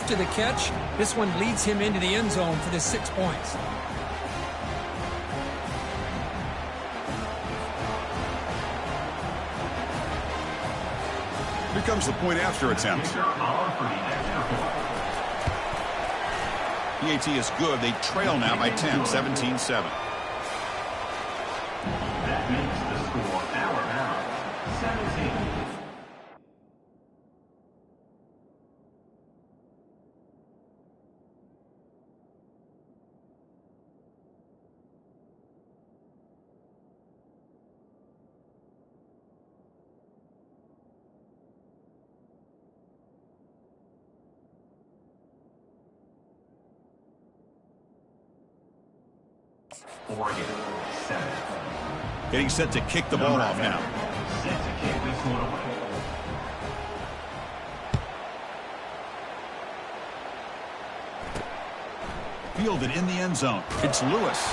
after the catch. This one leads him into the end zone for the 6 points. Here comes the point after attempt. PAT is good. They trail now by 10, 17-7. That makes the score Alabama 17. Oregon 7. Getting set to kick the ball off now. Set to kick this one away. Fielded in the end zone. It's Lewis.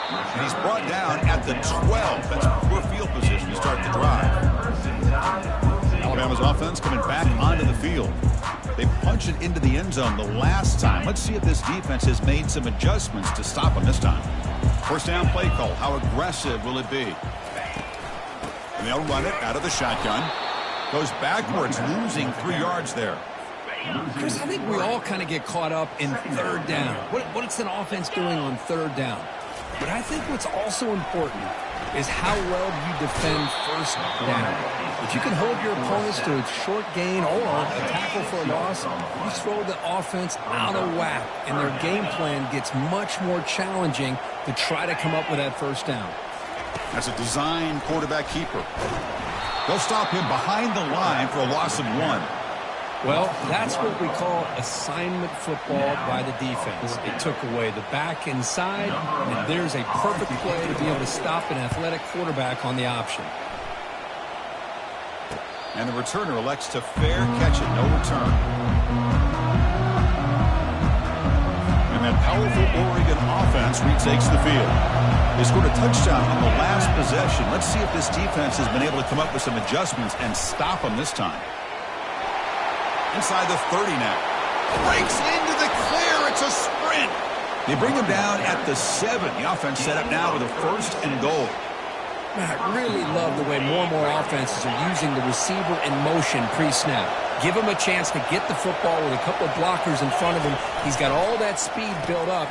And he's brought down at the 12. That's poor field position to start the drive. Alabama's offense coming back onto the field. They punched it into the end zone the last time. Let's see if this defense has made some adjustments to stop them this time. First down play call. How aggressive will it be? And they'll run it out of the shotgun. Goes backwards, losing 3 yards there. Chris, I think we all kind of get caught up in third down. What's an offense doing on third down? But I think what's also important is how well you defend first down. If you can hold your opponents to a short gain or a tackle for a loss, you throw the offense out of whack, and their game plan gets much more challenging to try to come up with that first down. That's a design quarterback keeper. They'll stop him behind the line for a loss of 1. Well, that's what we call assignment football by the defense. It took away the back inside, and there's a perfect play to be able to stop an athletic quarterback on the option. And the returner elects to fair catch it, no return. And that powerful Oregon offense retakes the field. They scored a touchdown on the last possession. Let's see if this defense has been able to come up with some adjustments and stop them this time. Inside the 30 now. Breaks into the clear. It's a sprint. They bring him down at the 7. The offense set up now with a 1st and goal. I really love the way more and more offenses are using the receiver in motion pre-snap. Give him a chance to get the football with a couple of blockers in front of him. He's got all that speed built up.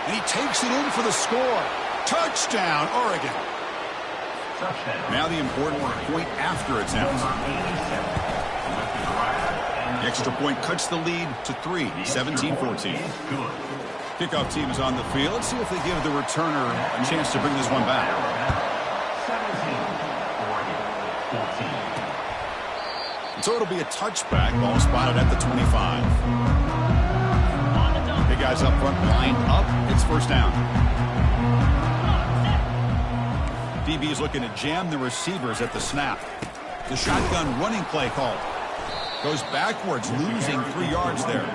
And he takes it in for the score. Touchdown, Oregon. Touchdown. Now the important point after attempt. The extra point cuts the lead to 3, 17-14. Kickoff team is on the field. Let's see if they give the returner a chance to bring this one back. 17, So it'll be a touchback. Ball spotted at the 25. Big guys up front, lined up. It's first down. DB is looking to jam the receivers at the snap. The shotgun running play called. Goes backwards, losing 3 yards there.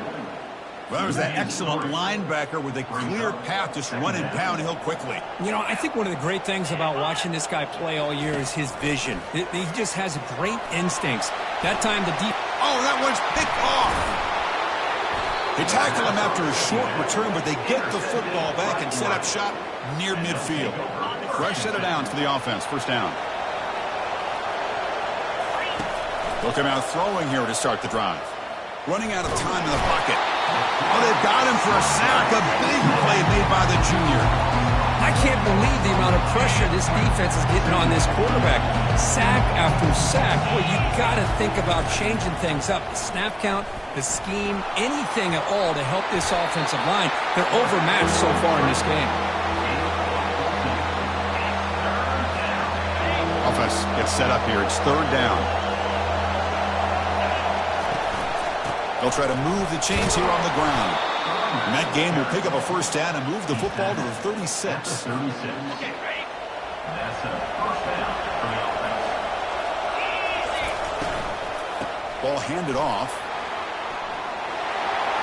Well, there's that excellent linebacker with a clear path, just running downhill quickly. You know, I think one of the great things about watching this guy play all year is his vision. He just has great instincts. That time the deep... Oh, that one's picked off. They tackle him after a short return, but they get the football back and set up shop near midfield. Fresh set of downs for the offense. First down. They'll come out throwing here to start the drive. Running out of time in the pocket. Oh, they've got him for a sack. A big play made by the junior. I can't believe the amount of pressure this defense is getting on this quarterback. Sack after sack. Boy, you got to think about changing things up. The snap count, the scheme, anything at all to help this offensive line. They're overmatched so far in this game. Offense gets set up here. It's third down. They'll try to move the chains here on the ground. And that game will pick up a first down and move the football to the 36. That's a first down for the offense. Ball handed off.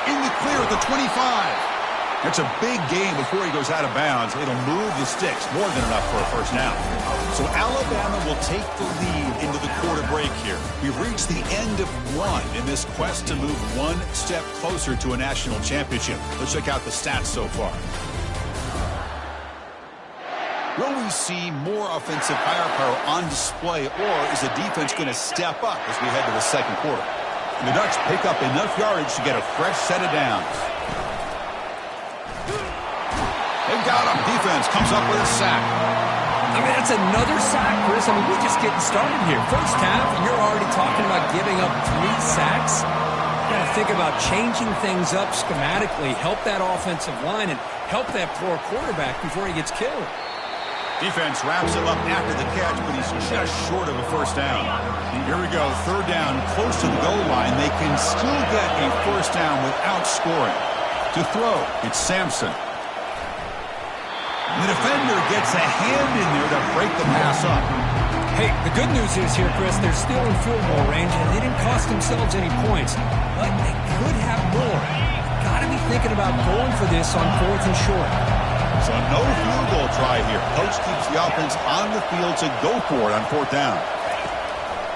In the clear at the 25. It's a big game before he goes out of bounds. It'll move the sticks, more than enough for a first down. So Alabama will take the lead into the quarter break here. We've reached the end of one in this quest to move one step closer to a national championship. Let's check out the stats so far. Will we see more offensive firepower on display, or is the defense going to step up as we head to the second quarter? And the Ducks pick up enough yardage to get a fresh set of downs. They've got him. Defense comes up with a sack. I mean, that's another sack, Chris. I mean, we're just getting started here. First half, and you're already talking about giving up 3 sacks. You got to think about changing things up schematically, help that offensive line, and help that poor quarterback before he gets killed. Defense wraps him up after the catch, but he's just short of a first down. Here we go, third down, close to the goal line. They can still get a first down without scoring. To throw, it's Sampson. The defender gets a hand in there to break the pass up. Hey, the good news is here, Chris, they're still in field goal range, and they didn't cost themselves any points. But they could have more. Got to be thinking about going for this on 4th and short. So no field goal try here. Coach keeps the offense on the field to go for it on 4th down.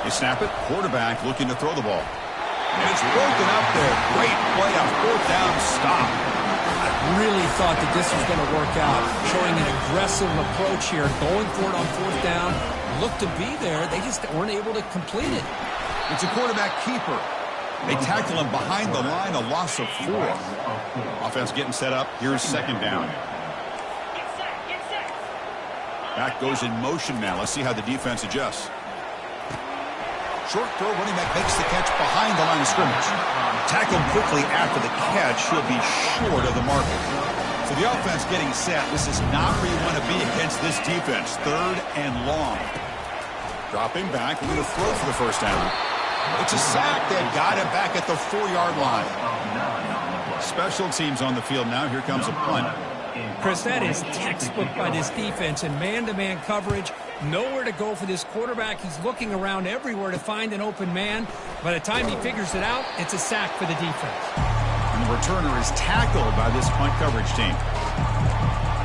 They snap it. Quarterback looking to throw the ball. And it's broken up there. Great play on 4th down stop. I really thought that this was going to work out, showing an aggressive approach here, going for it on 4th down. Looked to be there. They just weren't able to complete it. It's a quarterback keeper. They tackle him behind the line, a loss of 4. Offense getting set up. Here's 2nd down. Back goes in motion now. Let's see how the defense adjusts. Short throw, running back makes the catch behind the line of scrimmage. Tackled quickly after the catch. He'll be short of the marker. So the offense getting set. This is not where you want to be against this defense. 3rd and long. Dropping back. We're going to throw for the first down. It's a sack. They've got it back at the 4-yard line. Special teams on the field now. Here comes a punt. Chris, that is textbook by this defense in man-to-man coverage. Nowhere to go for this quarterback. He's looking around everywhere to find an open man. By the time he figures it out, it's a sack for the defense. And the returner is tackled by this punt coverage team.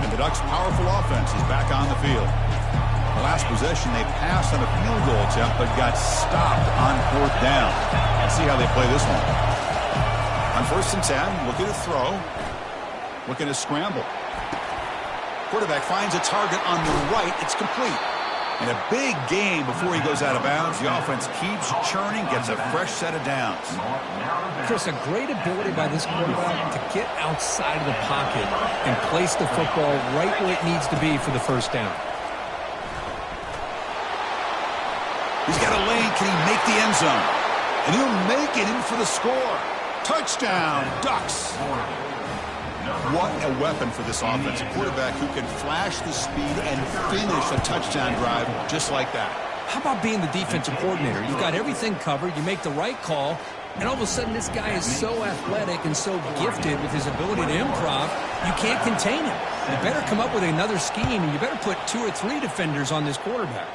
And the Ducks' powerful offense is back on the field. The last possession, they passed on a field goal attempt, but got stopped on 4th down. Let's see how they play this one. On 1st and 10, looking to throw. Looking to scramble. Quarterback finds a target on the right. It's complete. And a big game before he goes out of bounds. The offense keeps churning, gets a fresh set of downs. Chris, a great ability by this quarterback to get outside of the pocket and place the football right where it needs to be for the first down. He's got a lane. Can he make the end zone? And he'll make it in for the score. Touchdown, Ducks. What a weapon for this offense. A quarterback who can flash the speed and finish a touchdown drive just like that. How about being the defensive coordinator? You've got everything covered. You make the right call. And all of a sudden, this guy is so athletic and so gifted with his ability to improv, you can't contain him. You better come up with another scheme, and you better put 2 or 3 defenders on this quarterback.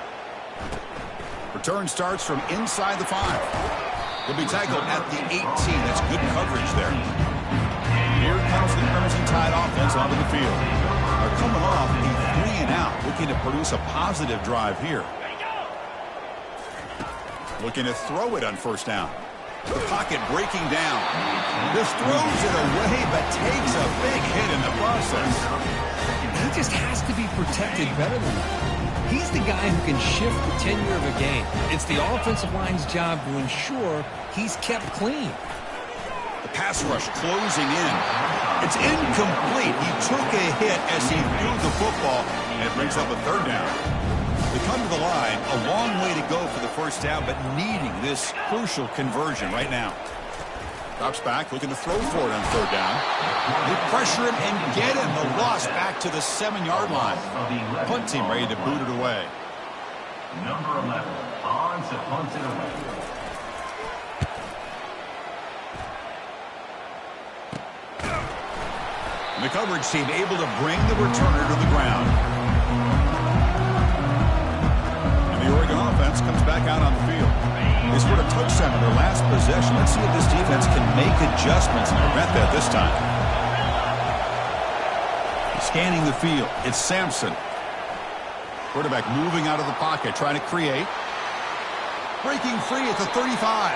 Return starts from inside the 5. He'll be tackled at the 18. That's good coverage there. Here comes the Crimson Tide offense onto the field. They're coming off a 3-and-out, looking to produce a positive drive here. Looking to throw it on 1st down. The pocket breaking down. Just throws it away, but takes a big hit in the process. He just has to be protected better than that. He's the guy who can shift the tenure of a game. It's the offensive line's job to ensure he's kept clean. The pass rush closing in. It's incomplete. He took a hit as he threw the football, and it brings up a 3rd down. They come to the line, a long way to go for the first down, but needing this crucial conversion right now. Drops back, looking to throw for it on 3rd down. They pressure him and get him. The loss back to the 7-yard line. Punt team ready to boot it away. Number 11, on to punt it away. And the coverage team able to bring the returner to the ground. And the Oregon offense comes back out on the field. They scored a touchdown in their last possession. Let's see if this defense can make adjustments and prevent that this time. Scanning the field, it's Sampson. Quarterback moving out of the pocket, trying to create. Breaking free at the 35.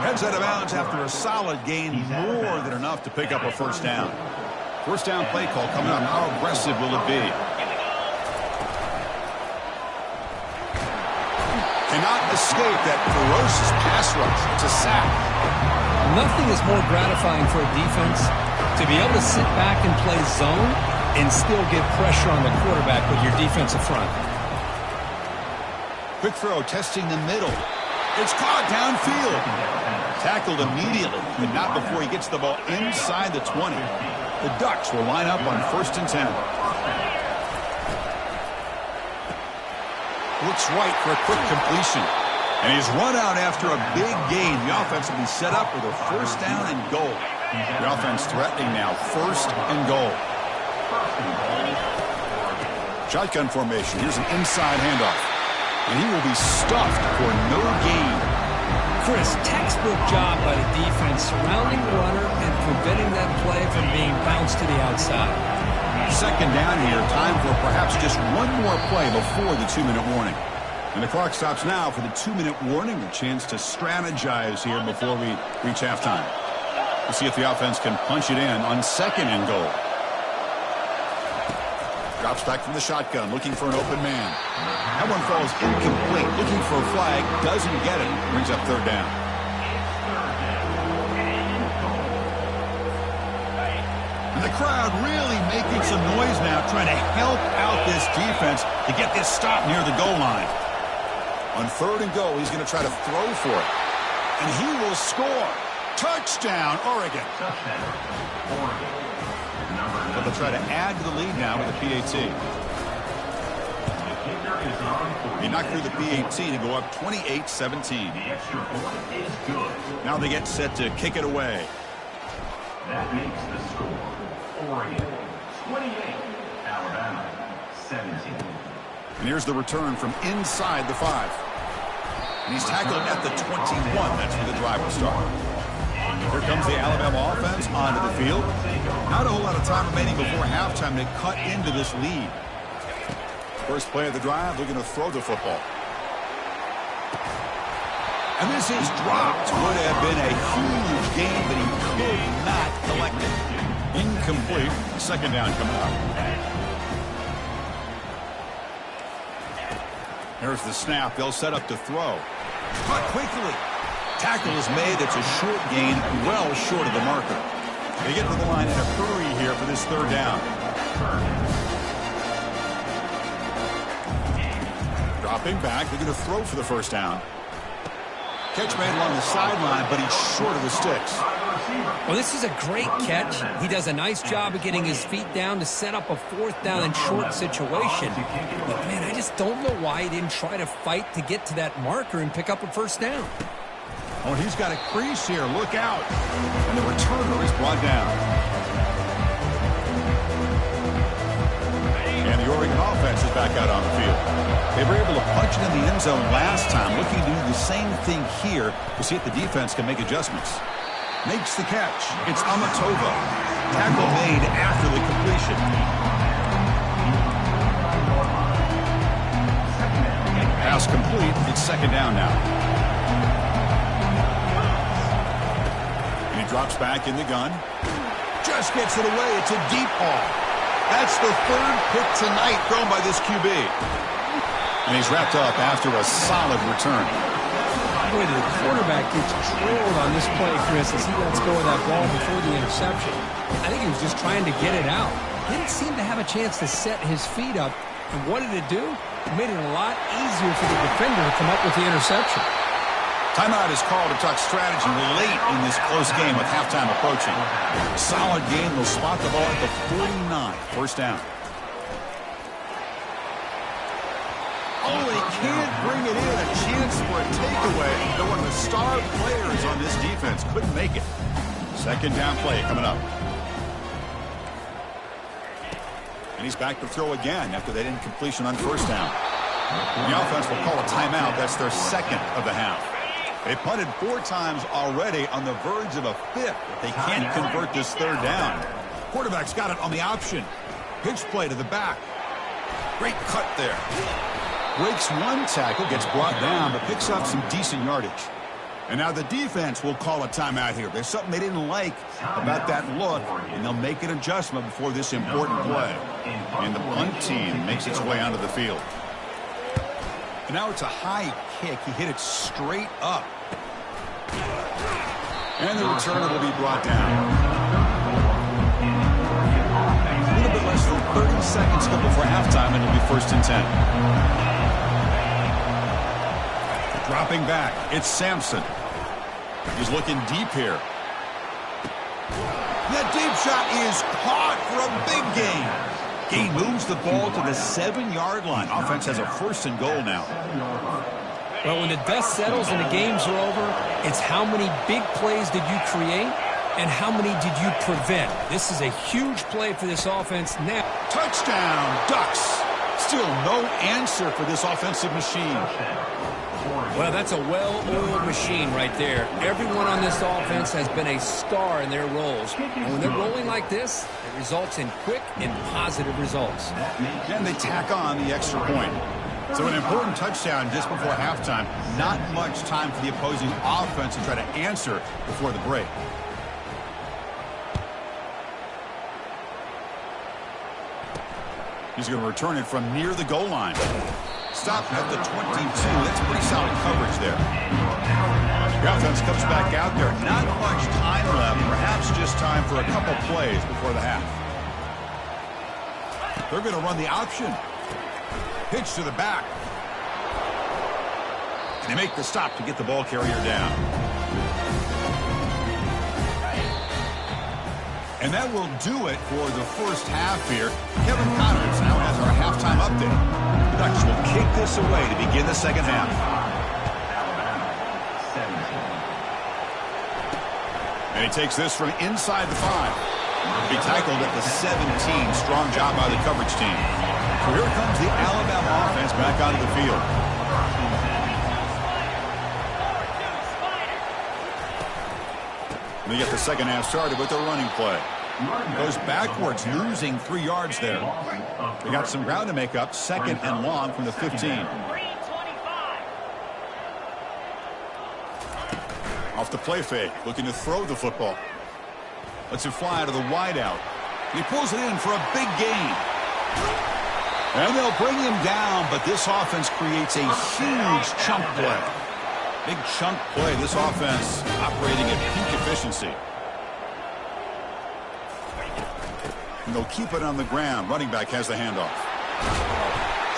Heads out of bounds after a solid gain, more than enough to pick up a first down. First down play call coming up. How aggressive will it be? Cannot escape that ferocious pass rush. It's a sack. Nothing is more gratifying for a defense to be able to sit back and play zone and still get pressure on the quarterback with your defensive front. Quick throw, testing the middle. It's caught downfield. Tackled immediately, but not before he gets the ball inside the 20. The Ducks will line up on 1st and 10. Looks right for a quick completion. And he's run out after a big gain. The offense will be set up with a first down and goal. The offense threatening now, 1st and goal. Shotgun formation. Here's an inside handoff. And he will be stuffed for no gain. Chris, textbook job by the defense surrounding the runner and preventing that play from being bounced to the outside. Second down here. Time for perhaps just one more play before the 2-minute warning. And the clock stops now for the 2-minute warning. A chance to strategize here before we reach halftime. We'll see if the offense can punch it in on 2nd and goal. Drops back from the shotgun, looking for an open man. That one falls incomplete, looking for a flag, doesn't get it, brings up 3rd down. And the crowd really making some noise now, trying to help out this defense to get this stop near the goal line. On 3rd and goal, he's going to try to throw for it. And he will score. Touchdown, Oregon. But they'll try to add to the lead now with the PAT. He knocked through the PAT to go up 28-17. Now they get set to kick it away. That makes the score Oregon 28, Alabama 17. And here's the return from inside the 5. And he's tackled at the 21. That's where the drive will start. Here comes the Alabama offense onto the field. Not a whole lot of time remaining before halftime to cut into this lead. First play of the drive, they're going to throw the football. And this is dropped. Would have been a huge gain, but he could not collect it. Incomplete. 2nd down coming up. Here's the snap. They'll set up to throw. Caught quickly. Tackle is made. It's a short gain, well short of the marker. They get to the line in a hurry here for this 3rd down. Dropping back. They're going to throw for the first down. Catch made along the sideline, but he's short of the sticks. Well, this is a great catch. He does a nice job of getting his feet down to set up a 4th down and short situation. But, man, I just don't know why he didn't try to fight to get to that marker and pick up a first down. Oh, he's got a crease here. Look out. And the returner is brought down. And the Oregon offense is back out on the field. They were able to punch it in the end zone last time, looking to do the same thing here to see if the defense can make adjustments. Makes the catch. It's Amatova. Tackle made after the completion. Pass complete. It's 2nd down now. And he drops back in the gun. Just gets it away. It's a deep ball. That's the 3rd pick tonight thrown by this QB. And he's wrapped up after a solid return. Boy, the quarterback gets trailed on this play, Chris, as he lets go of that ball before the interception. I think he was just trying to get it out. Didn't seem to have a chance to set his feet up. And what did it do? It made it a lot easier for the defender to come up with the interception. Timeout is called to talk strategy late in this close game with halftime approaching. Solid game. They'll spot the ball at the 49. First down. Oh, he can't bring it in. A chance for a takeaway. But one of the star players on this defense couldn't make it. 2nd down play coming up. And he's back to throw again after that incompletion on 1st down. The offense will call a timeout. That's their 2nd of the half. They punted 4 times already, on the verge of a 5th. They can't convert this 3rd down. Quarterback's got it on the option. Pitch play to the back. Great cut there. Breaks one tackle, gets brought down, but picks up some decent yardage. And now the defense will call a timeout here. There's something they didn't like about that look, and they'll make an adjustment before this important play. And the punt team makes its way onto the field. And now it's a high kick. He hit it straight up. And the returner will be brought down. A little bit less than 30 seconds to go before halftime, and it'll be 1st and 10. Dropping back, it's Sampson. He's looking deep here. That deep shot is caught for a big gain. He moves the ball to the 7-yard line. Offense has a 1st and goal now. Well, when the dust settles and the games are over, it's how many big plays did you create and how many did you prevent. This is a huge play for this offense now. Touchdown, Ducks. Still no answer for this offensive machine. Well, that's a well-oiled machine right there. Everyone on this offense has been a star in their roles. And when they're rolling like this, it results in quick and positive results. And they tack on the extra point. So an important touchdown just before halftime. Not much time for the opposing offense to try to answer before the break. He's going to return it from near the goal line. Stop at the 22. That's pretty solid coverage there. The offense comes back out there. Not much time left. Perhaps just time for a couple plays before the half. They're going to run the option. Pitch to the back. And they make the stop to get the ball carrier down. And that will do it for the first half here. Kevin Connors now has our halftime update. The Ducks will kick this away to begin the second half. And he takes this from inside the 5. Be tackled at the 17. Strong job by the coverage team. So here comes the Alabama offense back onto the field. And they get the second half started with a running play. Goes backwards, losing 3 yards there. They got some ground to make up, 2nd and long from the 15. Off the play fake, looking to throw the football. Lets it fly out of the wideout. He pulls it in for a big gain. And they'll bring him down, but this offense creates a huge chunk play. Big chunk play. This offense operating at peak efficiency. And they'll keep it on the ground. Running back has the handoff.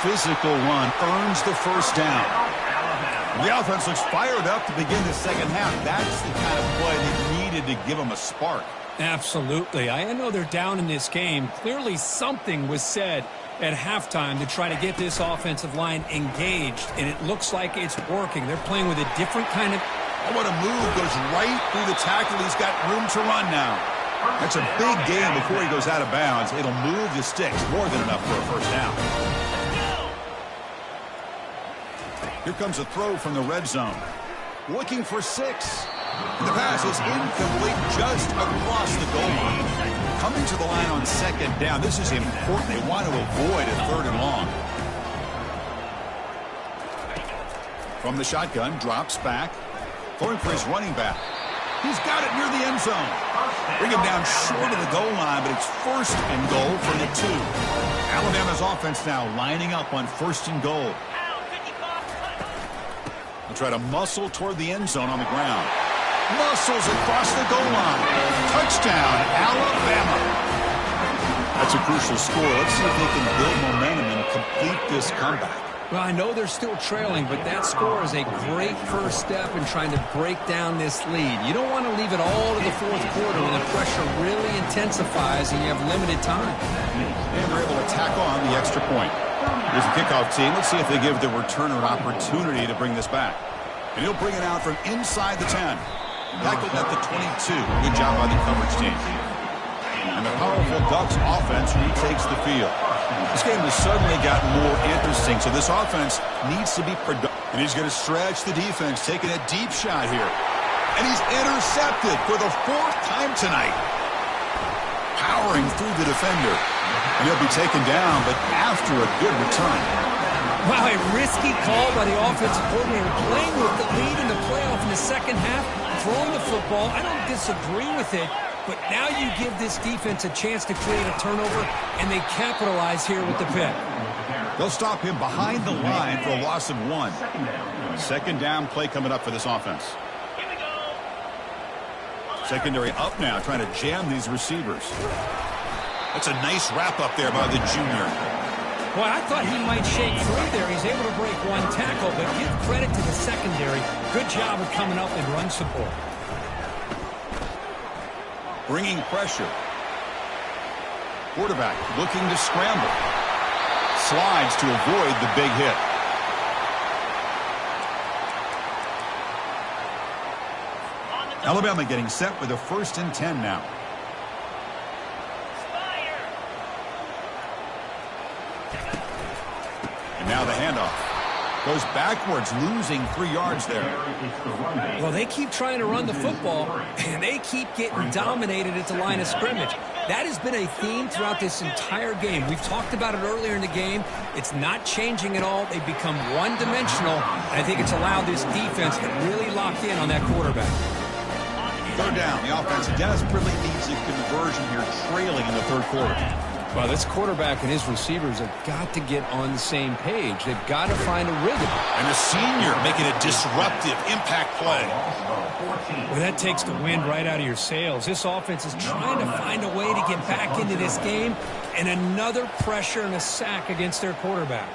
Physical run earns the first down. The offense looks fired up to begin the second half. That's the kind of play they needed to give them a spark. Absolutely. I know they're down in this game. Clearly something was said at halftime to try to get this offensive line engaged, and it looks like it's working. They're playing with a different kind of... Oh, what a move. Goes right through the tackle. He's got room to run now. That's a big gain before he goes out of bounds. It'll move the sticks. More than enough for a first down. Here comes a throw from the red zone. Looking for 6. The pass is incomplete just across the goal line. Coming to the line on 2nd down. This is important. They want to avoid a 3rd and long. From the shotgun, drops back. Throwing for his running back. He's got it near the end zone. Bring him down short of the goal line, but it's 1st and goal from the 2. Alabama's offense now lining up on 1st and goal. They'll try to muscle toward the end zone on the ground. Muscles across the goal line. Touchdown, Alabama. That's a crucial score. Let's see if they can build momentum and complete this comeback. Well, I know they're still trailing, but that score is a great first step in trying to break down this lead. You don't want to leave it all to the 4th quarter when the pressure really intensifies and you have limited time. And they're able to tack on the extra point. Here's the kickoff team. Let's see if they give the returner an opportunity to bring this back. And he'll bring it out from inside the 10. Tackled at the 22. Good job by the coverage team. And the powerful Ducks offense retakes the field. This game has suddenly gotten more interesting, so this offense needs to be productive. And he's going to stretch the defense, taking a deep shot here. And he's intercepted for the 4th time tonight. Powering through the defender. And he'll be taken down, but after a good return. Wow, a risky call by the offensive coordinator, playing with the lead in the playoff in the second half, throwing the football. I don't disagree with it, but now you give this defense a chance to create a turnover, and they capitalize here with the pick. They'll stop him behind the line for a loss of 1. Second down play coming up for this offense. Secondary up now, trying to jam these receivers. That's a nice wrap up there by the junior. Boy, I thought he might shake free there. He's able to break one tackle, but give credit to the secondary. Good job of coming up and run support. Bringing pressure. Quarterback looking to scramble. Slides to avoid the big hit. Alabama getting set with a 1st and 10 now. And now the handoff. Goes backwards, losing 3 yards there. Well, they keep trying to run the football, and they keep getting dominated at the line of scrimmage. That has been a theme throughout this entire game. We've talked about it earlier in the game. It's not changing at all. They've become one-dimensional, and I think it's allowed this defense to really lock in on that quarterback. 3rd down. The offense desperately needs a conversion here, trailing in the 3rd quarter. Well, this quarterback and his receivers have got to get on the same page. They've got to find a rhythm. And a senior making a disruptive impact play. Well, that takes the wind right out of your sails. This offense is trying to find a way to get back into this game, and another pressure and a sack against their quarterback.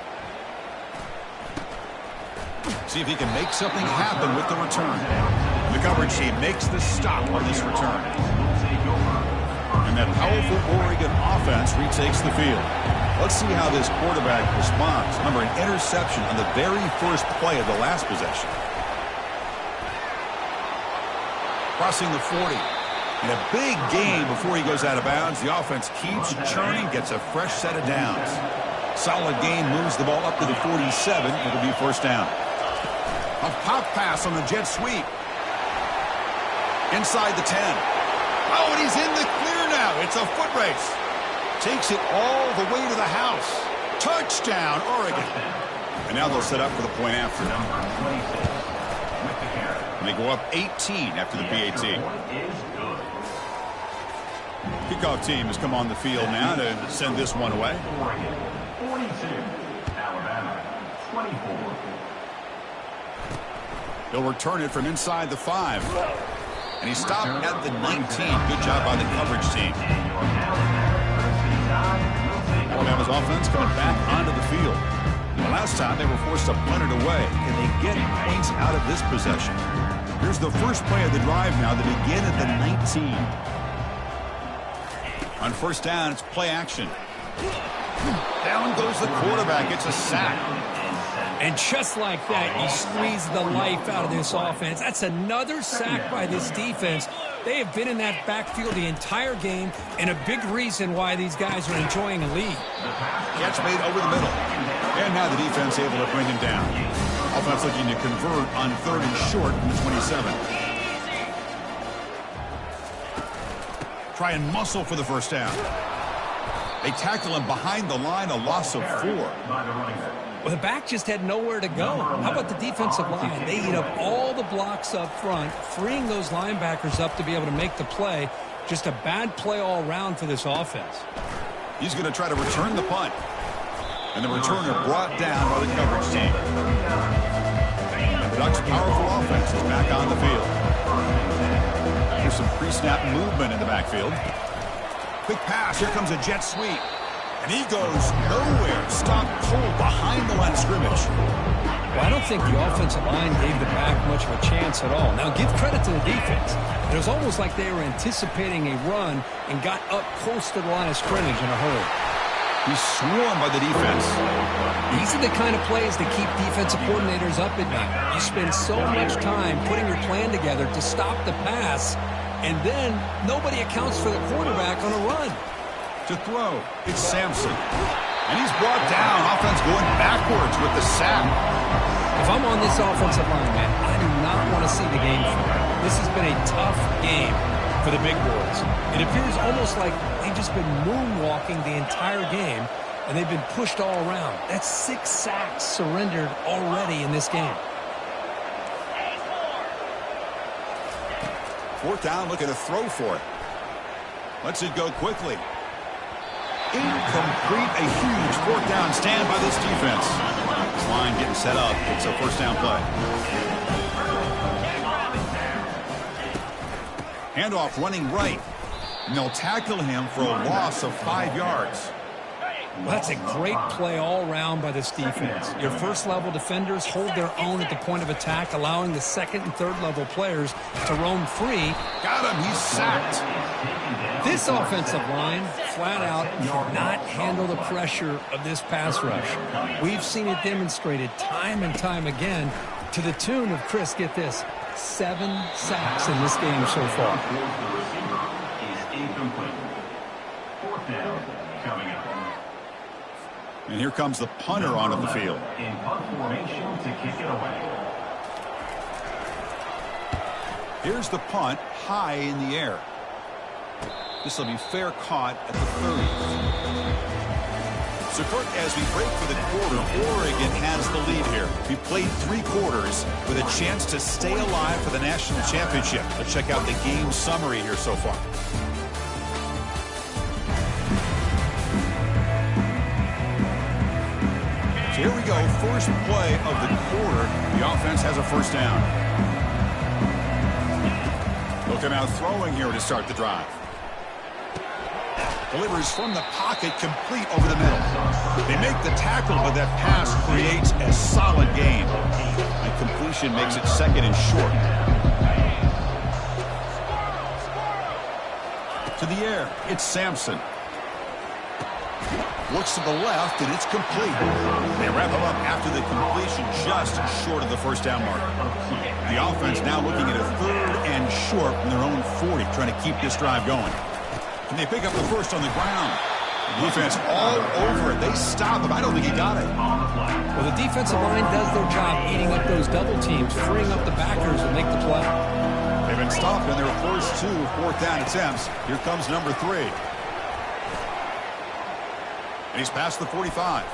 See if he can make something happen with the return. The coverage team makes the stop on this return. And that powerful Oregon offense retakes the field. Let's see how this quarterback responds. Remember, an interception on the very first play of the last possession. Crossing the 40. In a big game before he goes out of bounds, the offense keeps churning, gets a fresh set of downs. Solid gain, moves the ball up to the 47. It'll be 1st down. A pop pass on the jet sweep. Inside the 10. Oh, and he's in the clear now. It's a foot race. Takes it all the way to the house. Touchdown, Oregon. And now they'll set up for the point after. And they go up 18 after the PAT. Kickoff team has come on the field now to send this one away. 42, Alabama, 24. He'll return it from inside the 5. And he stopped at the 19. Good job by the coverage team. Alabama's offense coming back onto the field. The last time they were forced to punt it away. Can they get points out of this possession? Here's the first play of the drive now. They begin at the 19. On 1st down, it's play action. Down goes the quarterback. It's a sack. And just like that, you squeeze the life out of this offense. That's another sack by this defense. They have been in that backfield the entire game, and a big reason why these guys are enjoying a lead. Catch made over the middle. And now the defense able to bring him down. Offense looking to convert on 3rd and short from the 27. Try and muscle for the 1st down. They tackle him behind the line, a loss of 4. Well, the back just had nowhere to go. How about the defensive line? They eat up all the blocks up front, freeing those linebackers up to be able to make the play. Just a bad play all around for this offense. He's going to try to return the punt. And the returner brought down by the coverage team. The Ducks' powerful offense is back on the field. There's some pre-snap movement in the backfield. Quick pass. Here comes a jet sweep. And he goes nowhere. Stopped cold behind the line of scrimmage. Well, I don't think the offensive line gave the back much of a chance at all. Now, give credit to the defense. It was almost like they were anticipating a run and got up close to the line of scrimmage in a hurry. He's swarmed by the defense. These are the kind of plays that keep defensive coordinators up at night. You spend so much time putting your plan together to stop the pass, and then nobody accounts for the quarterback on a run. To throw, it's Sampson. And he's brought down. Offense going backwards with the sack. If I'm on this offensive line, man, I do not want to see the game from. This has been a tough game. for the big boys. It appears almost like they've just been moonwalking the entire game, and they've been pushed all around. That's 6 sacks surrendered already in this game. 4th down, looking to throw for it. Lets it go quickly. Incomplete. A huge 4th down stand by this defense. This line getting set up. It's a 1st down play. Handoff running right. And they'll tackle him for a loss of 5 yards. Well, that's a great play all around by this defense. Your first-level defenders hold their own at the point of attack, allowing the second and third-level players to roam free. Got him. He's sacked. This offensive line, flat out, cannot handle the pressure of this pass rush. We've seen it demonstrated time and time again to the tune of, Chris, get this, 7 sacks in this game so far. And here comes the punter onto the field. In punt formation to kick it away. Here's the punt, high in the air. This will be fair caught at the 30. So, Kirk, as we break for the quarter, Oregon has the lead here. We played 3 quarters with a chance to stay alive for the national championship. Let's check out the game summary here so far. So here we go, first play of the quarter. The offense has a 1st down. Looking out throwing here to start the drive. Delivers from the pocket, complete over the middle. They make the tackle, but that pass creates a solid gain. And completion makes it 2nd and short. To the air, it's Sampson. Looks to the left, and it's complete. They wrap him up after the completion just short of the 1st down mark. The offense now looking at a 3rd and short from their own 40, trying to keep this drive going. And they pick up the 1st on the ground. The defense all over it. They stop him. I don't think he got it. Well, the defensive line does their job eating up those double teams, freeing up the backers to make the play. They've been stopped in their first 2 4th down attempts. Here comes number 3. And he's past the 45.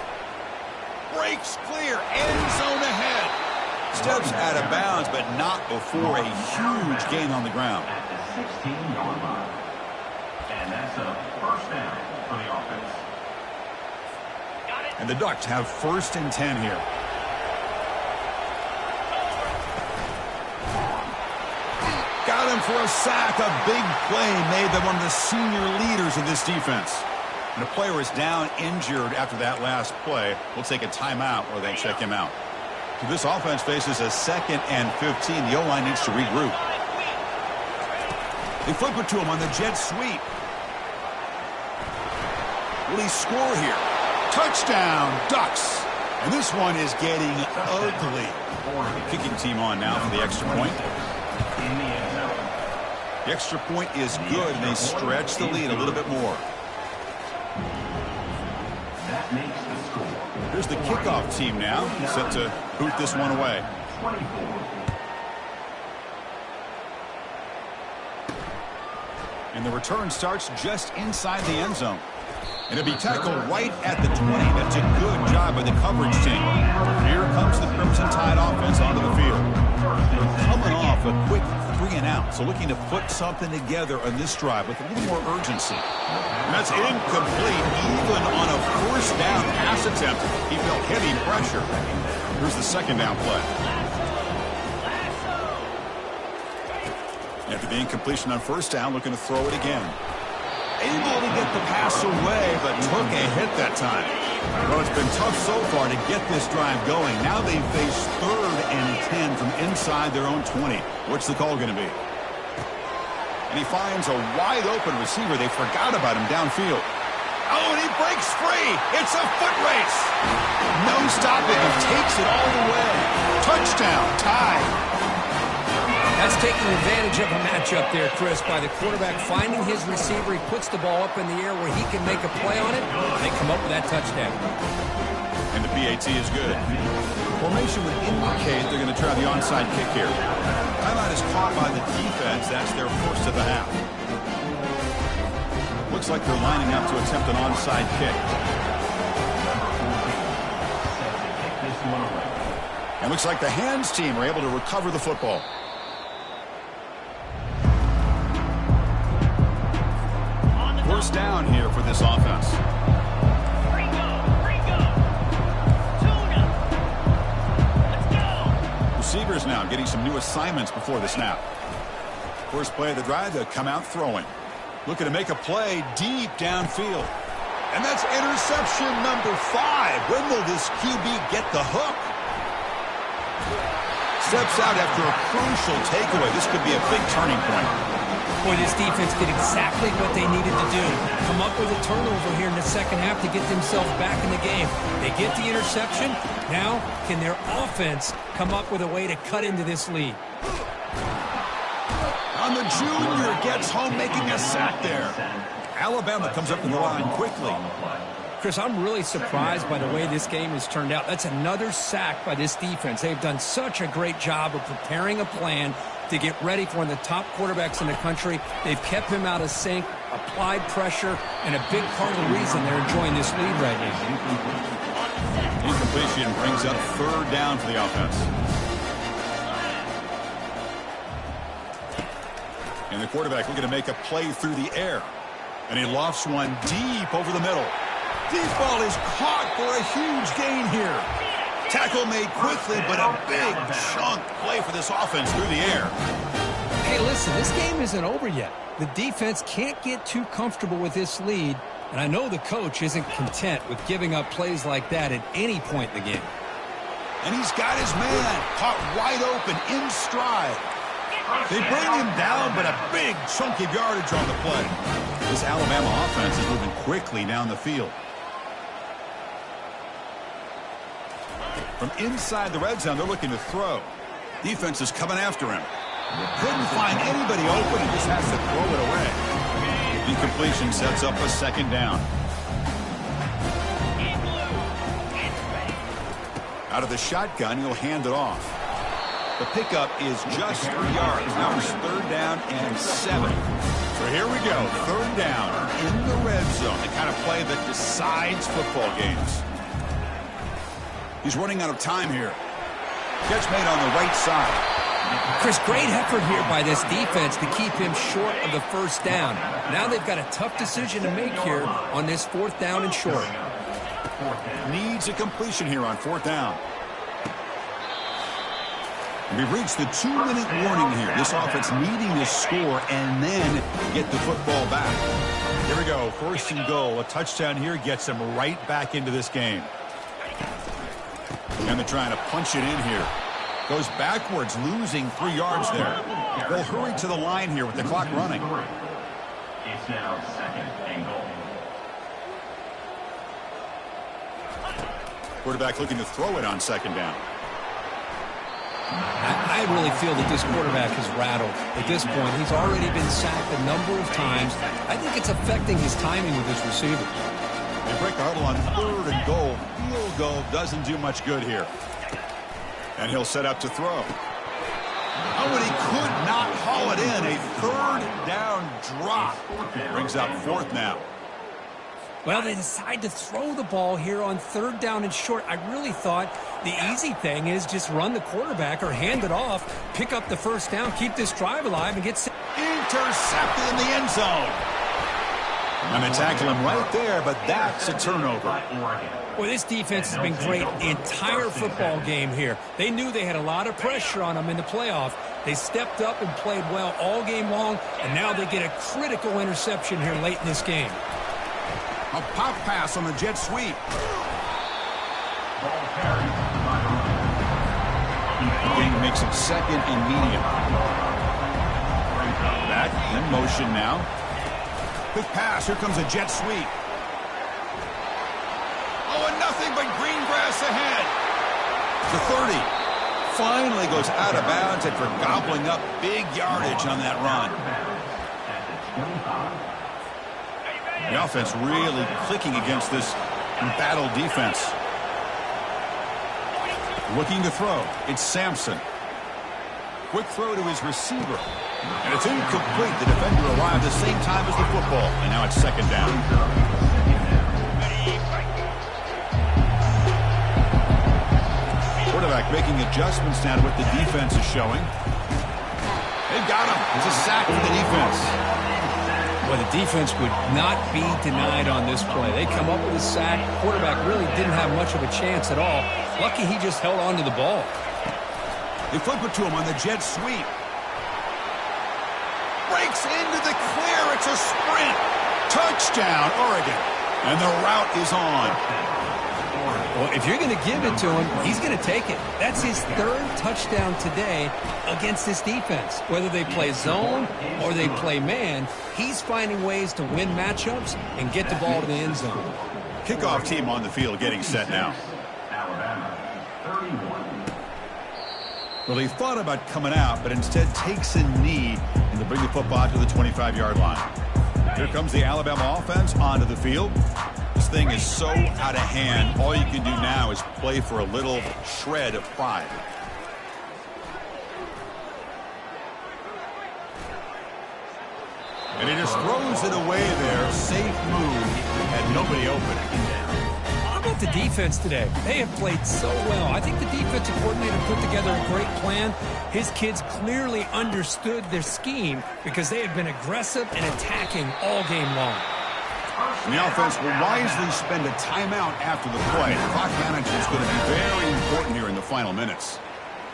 Breaks clear. End zone ahead. Steps out of bounds, but not before a huge gain on the ground. At the 16-yard line. And that's a 1st down for the offense. And the Ducks have 1st and 10 here. Got him for a sack. A big play made by one of the senior leaders of this defense. And the player is down injured after that last play. We'll take a timeout where they check him out. So this offense faces a 2nd and 15. The O-line needs to regroup. They flip it to him on the jet sweep. Will he score here? Touchdown, Ducks. And this one is getting ugly. Kicking team on now for the extra point. The extra point is good, and they stretch the lead a little bit more. That makes the score. Here's the kickoff team now, set to boot this one away. 24. And the return starts just inside the end zone. And it'll be tackled right at the 20. That's a good job by the coverage team. Here comes the Crimson Tide offense onto the field. They're coming off a quick 3 and out, so looking to put something together on this drive with a little more urgency. And that's incomplete, even on a 1st down pass attempt. He felt heavy pressure. Here's the 2nd down play. After the incompletion on 1st down, looking to throw it again. Able to get the pass away, but took a hit that time. Well, it's been tough so far to get this drive going. Now they face 3rd and 10 from inside their own 20. What's the call going to be? And he finds a wide-open receiver. They forgot about him downfield. Oh, and he breaks free. It's a foot race. No stopping him. Takes it all the way. Touchdown. Tie. That's taking advantage of a matchup there, Chris, by the quarterback finding his receiver. He puts the ball up in the air where he can make a play on it, and they come up with that touchdown. And the PAT is good. Formation would indicate they're going to try the onside kick here. Timeout is caught by the defense. That's their 1st of the half. Looks like they're lining up to attempt an onside kick. And looks like the hands team are able to recover the football. First down here for this offense. Receivers now getting some new assignments before the snap. First play of the drive, they'll come out throwing. Looking to make a play deep downfield. And that's interception number 5. When will this QB get the hook? Steps out after a crucial takeaway. This could be a big turning point. Boy, this defense did exactly what they needed to do. Come up with a turnover here in the second half to get themselves back in the game. They get the interception. Now, can their offense come up with a way to cut into this lead? On the junior, gets home making a sack there. Alabama comes up to the line quickly. Chris, I'm really surprised by the way this game has turned out. That's another sack by this defense. They've done such a great job of preparing a plan to get ready for one of the top quarterbacks in the country. They've kept him out of sync, applied pressure, and a big part of the reason they're enjoying this lead right now. Incompletion brings up third down for the offense. And the quarterback looking to make a play through the air. And he lofts one deep over the middle. Deep ball is caught for a huge gain here. Tackle made quickly, but a big chunk play for this offense through the air. Hey, listen, this game isn't over yet. The defense can't get too comfortable with this lead, and I know the coach isn't content with giving up plays like that at any point in the game. And he's got his man caught wide open in stride. They bring him down, but a big chunk of yardage on the play. This Alabama offense is moving quickly down the field. From inside the red zone, they're looking to throw. Defense is coming after him. Couldn't find anybody open and just has to throw it away. Incompletion sets up a second down. Out of the shotgun, he'll hand it off. The pickup is just 3 yards. Now it's third down and 7. So here we go. Third down in the red zone. The kind of play that decides football games. He's running out of time here. Catch made on the right side. Chris, great effort here by this defense to keep him short of the first down. Now they've got a tough decision to make here on this fourth down and short. Needs a completion here on fourth down. We've reached the 2-minute warning here. This offense needing to score and then get the football back. Here we go. First and goal. A touchdown here gets them right back into this game. And they're trying to punch it in here. Goes backwards, losing 3 yards there. They'll hurry to the line here with the clock running. It's now second and goal. Quarterback looking to throw it on second down. I really feel that this quarterback is rattled. At this point, he's already been sacked a number of times. I think it's affecting his timing with his receivers. They break the huddle on third and goal. Field goal doesn't do much good here. And he'll set up to throw. Oh, and he could not haul it in. A third down drop. Brings up fourth now. Well, they decide to throw the ball here on third down and short. I really thought the easy thing is just run the quarterback or hand it off, pick up the first down, keep this drive alive, and get set. Intercepted in the end zone. And they tackle him right there, but that's a turnover. Well, this defense has been great the entire football game here. They knew they had a lot of pressure on them in the playoff. They stepped up and played well all game long, and now they get a critical interception here late in this game. A pop pass on the jet sweep. The game makes it second and medium. Back in motion now. Quick pass. Here comes a jet sweep. Oh, and nothing but green grass ahead. The 30. Finally goes out of bounds after gobbling up big yardage on that run. The offense really clicking against this embattled defense. Looking to throw. It's Sampson. Quick throw to his receiver. And it's incomplete. The defender arrived the same time as the football. And now it's second down. Quarterback making adjustments now to what the defense is showing. They've got him. It's a sack for the defense. Well, the defense would not be denied on this play. They come up with a sack. Quarterback really didn't have much of a chance at all. Lucky he just held on to the ball. They flip it to him on the jet sweep. Breaks into the clear. It's a sprint. Touchdown, Oregon. And the route is on. Well, if you're going to give it to him, he's going to take it. That's his third touchdown today against this defense. Whether they play zone or they play man, he's finding ways to win matchups and get the ball to the end zone. Kickoff team on the field getting set now. Alabama, 31. Well, he thought about coming out, but instead takes a knee and to bring the football to the 25-yard line. Here comes the Alabama offense onto the field. This thing is so out of hand. All you can do now is play for a little shred of pride. And he just throws it away there. Safe move. Had nobody open. How about the defense today? They have played so well. I think the defensive coordinator put together a great plan. His kids clearly understood their scheme because they had been aggressive and attacking all game long. And the offense will wisely spend a timeout after the play. Clock management is going to be very important here in the final minutes.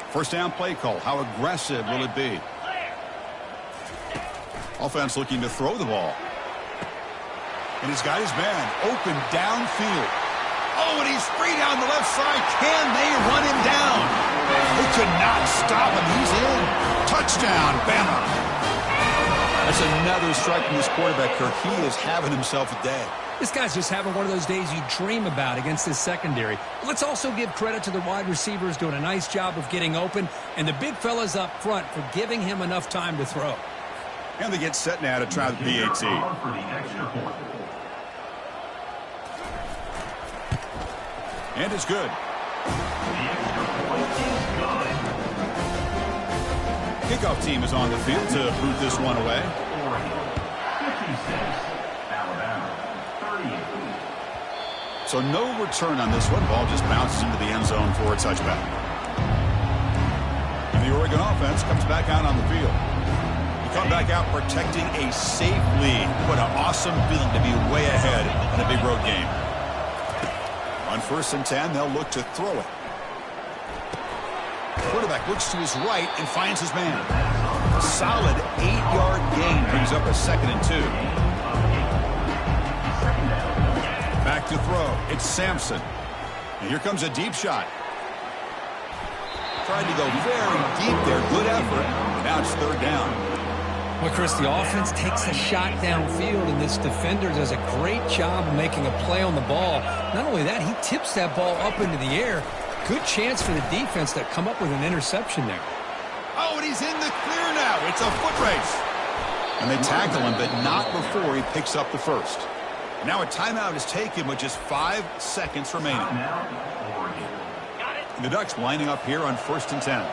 First down play call. How aggressive will it be? Offense looking to throw the ball. And he's got his man open downfield. Oh, and he's free down the left side. Can they run him down? They could not stop him. He's in. Touchdown, Bama. That's another strike from this quarterback, Kirk. He is having himself a day. This guy's just having one of those days you dream about against his secondary. Let's also give credit to the wide receivers doing a nice job of getting open, and the big fellas up front for giving him enough time to throw. And they get set now to try the PAT. For the extra point. And it's good. The extra point is good. Kickoff team is on the field to boot this one away. Oregon, 56. Alabama, 38. So no return on this one. Ball just bounces into the end zone for a touchback. And the Oregon offense comes back out on the field. We come back out protecting a safe lead. What an awesome feeling to be way ahead in a big road game. On 1st and 10, they'll look to throw it. Quarterback looks to his right and finds his man. A solid 8-yard gain brings up a 2nd and 2. Back to throw. It's Sampson. And here comes a deep shot. Tried to go very deep there. Good effort. Now it's 3rd down. Well, Chris, the offense takes a shot downfield, and this defender does a great job of making a play on the ball. Not only that, he tips that ball up into the air. Good chance for the defense to come up with an interception there. Oh, and he's in the clear now. It's a foot race. And they tackle him, but not before he picks up the first. Now a timeout is taken with just 5 seconds remaining. And the Ducks lining up here on 1st and 10.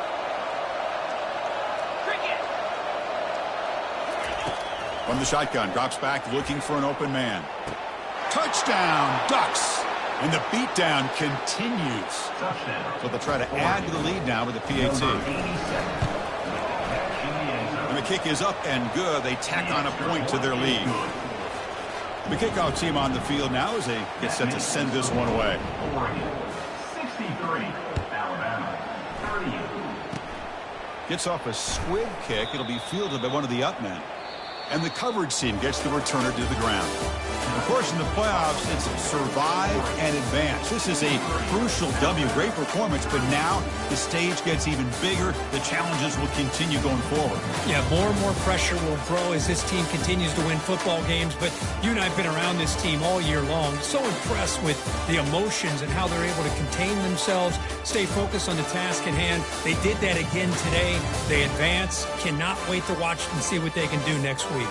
From the shotgun, drops back looking for an open man. Touchdown, Ducks. And the beatdown continues. So they'll try to add to the lead now with the PAT. And the kick is up and good. They tack on a point to their lead. The kickoff team on the field now as they get set to send this one away. Oregon, 63. Alabama, 38. Gets off a squib kick. It'll be fielded by one of the up men. And the coverage team gets the returner to the ground. Of course, in the playoffs, it's survive and advance. This is a crucial W. Great performance, but now the stage gets even bigger. The challenges will continue going forward. Yeah, more and more pressure will grow as this team continues to win football games. But you and I have been around this team all year long. So impressed with the emotions and how they're able to contain themselves, stay focused on the task at hand. They did that again today. They advance. Cannot wait to watch and see what they can do next week.